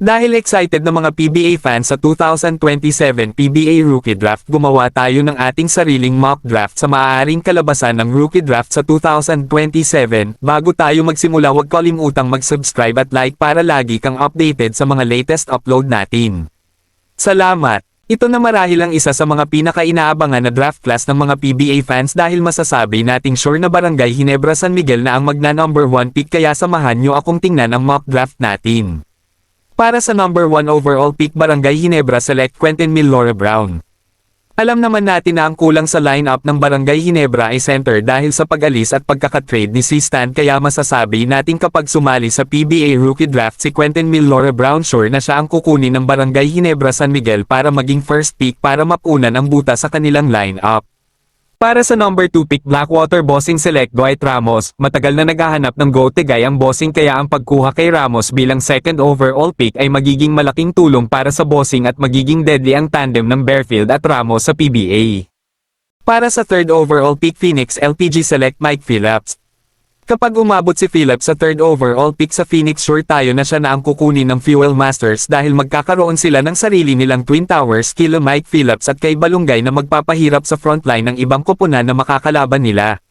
Dahil excited na mga PBA fans sa 2027 PBA Rookie Draft, gumawa tayo ng ating sariling mock draft sa maaaring kalabasan ng Rookie Draft sa 2027. Bago tayo magsimula, huwag kalimutang mag-subscribe at like para lagi kang updated sa mga latest upload natin. Salamat! Ito na marahil ang isa sa mga pinaka-inaabangan na draft class ng mga PBA fans dahil masasabi nating sure na Barangay Ginebra San Miguel na ang magna-number 1 pick, kaya samahan nyo akong tingnan ang mock draft natin. Para sa number 1 overall pick, Barangay Ginebra select Quentin Millora Brown. Alam naman natin na ang kulang sa lineup ng Barangay Ginebra ay center dahil sa pag-alis at pagkakatrade ni C-Stan, kaya masasabi natin kapag sumali sa PBA Rookie Draft si Quentin Millora Brown, sure na siya ang kukunin ng Barangay Ginebra San Miguel para maging first pick para mapunan ang buta sa kanilang lineup. Para sa number 2 pick, Blackwater Bossing select Dwight Ramos. Matagal na naghahanap ng go-tegay ang Bossing, kaya ang pagkuha kay Ramos bilang second overall pick ay magiging malaking tulong para sa Bossing at magiging deadly ang tandem ng Bearfield at Ramos sa PBA. Para sa third overall pick, Phoenix LPG select Mike Phillips. Kapag umabot si Phillips sa third overall pick sa Phoenix, sure tayo na siya na ang kukunin ng Fuel Masters dahil magkakaroon sila ng sarili nilang Twin Towers kila Mike Phillips at kay Balungay na magpapahirap sa frontline ng ibang koponan na makakalaban nila.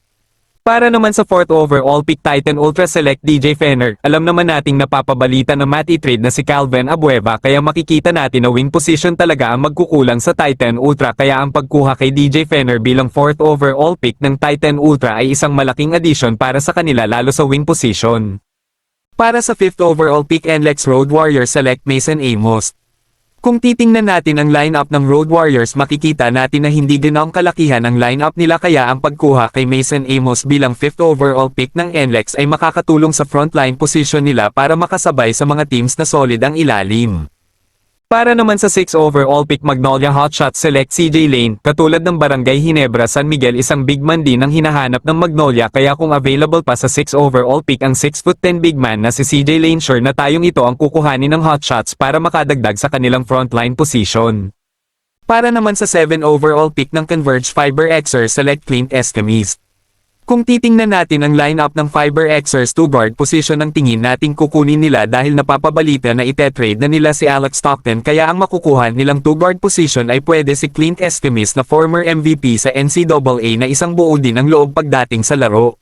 Para naman sa fourth overall pick, Titan Ultra select DJ Fenner. Alam naman nating napapabalita na mati-trade na si Calvin Abueva, kaya makikita natin na wing position talaga ang magkukulang sa Titan Ultra, kaya ang pagkuha kay DJ Fenner bilang fourth overall pick ng Titan Ultra ay isang malaking addition para sa kanila lalo sa wing position. Para sa fifth overall pick, NLEX Road Warriors select Mason Amos. Kung titingnan natin ang lineup ng Road Warriors, makikita natin na hindi ganoong kalakihan ang lineup nila, kaya ang pagkuha kay Mason Amos bilang 5th overall pick ng NLEX ay makakatulong sa frontline position nila para makasabay sa mga teams na solid ang ilalim. Para naman sa 6th overall pick, Magnolia Hotshots select CJ Lane. Katulad ng Barangay Ginebra San Miguel, isang big man din ang hinahanap ng Magnolia, kaya kung available pa sa 6th overall pick ang 6'10" big man na si CJ Lane, sure na tayong ito ang kukuhanin ng Hotshots para makadagdag sa kanilang frontline position. Para naman sa 7 overall pick ng Converge Fiber Xers select Clint Escamis. Kung titingnan natin ang lineup ng Fiber Xers, 2 guard position ang tingin nating kukunin nila dahil napapabalita na ite-trade na nila si Alex Stockton, kaya ang makukuha nilang 2 guard position ay pwede si Clint Escamis na former MVP sa NCAA na isang buo din ang loob pagdating sa laro.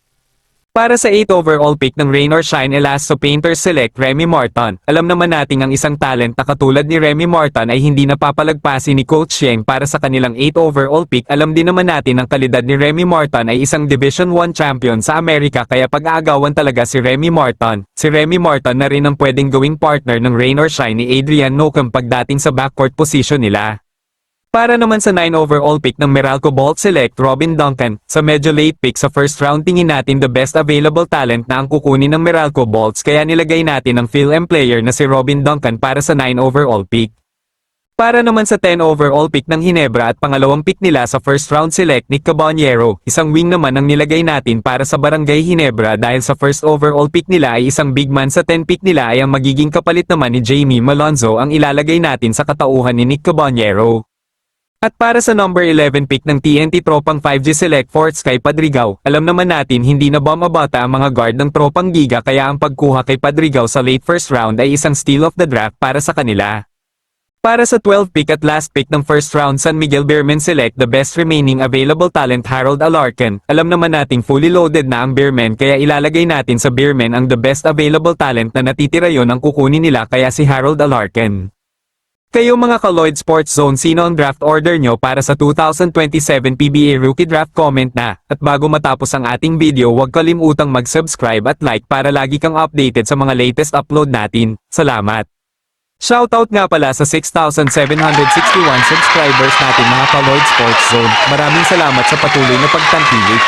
Para sa 8 overall pick ng Rain or Shine Elasto Painters select Remy Martin. Alam naman nating ang isang talent na katulad ni Remy Martin ay hindi napapalagpasin ni Coach Sheng para sa kanilang 8 overall pick. Alam din naman natin ang kalidad ni Remy Martin ay isang Division 1 champion sa Amerika, kaya pag-aagawan talaga si Remy Martin. Si Remy Martin na rin ang pwedeng gawing partner ng Rain or Shine ni Adrian Nocum pagdating sa backcourt position nila. Para naman sa 9 overall pick ng Meralco Bolt select Robin Duncan. Sa medyo late pick sa first round, tingin natin the best available talent na ang kukunin ng Meralco Bolts, kaya nilagay natin ang Phil-M player na si Robin Duncan para sa 9 overall pick. Para naman sa 10 overall pick ng Ginebra at pangalawang pick nila sa first round select Nick Caballero. Isang wing naman ang nilagay natin para sa Barangay Ginebra dahil sa first overall pick nila ay isang big man, sa 10 pick nila ay ang magiging kapalit naman ni Jamie Malonzo ang ilalagay natin sa katauhan ni Nick Caballero. At para sa number 11 pick ng TNT Tropang 5G select Fort Sky Padrigao. Alam naman natin hindi na bumabata ang mga guard ng Tropang Giga, kaya ang pagkuha kay Padrigao sa late first round ay isang steal of the draft para sa kanila. Para sa 12 pick at last pick ng first round, San Miguel Bearmen select the best remaining available talent Harold Alarcon. Alam naman nating fully loaded na ang Bearmen, kaya ilalagay natin sa Bearmen ang the best available talent na natitira yon ang kukunin nila, kaya si Harold Alarcon. Kayo mga ka-Lloyd Sports Zone, sino ang draft order nyo para sa 2027 PBA Rookie Draft? Comment na. At bago matapos ang ating video, huwag kalimutang mag-subscribe at like para lagi kang updated sa mga latest upload natin. Salamat! Shoutout nga pala sa 6,761 subscribers natin mga ka-Lloyd Sports Zone. Maraming salamat sa patuloy na pagtangkilik.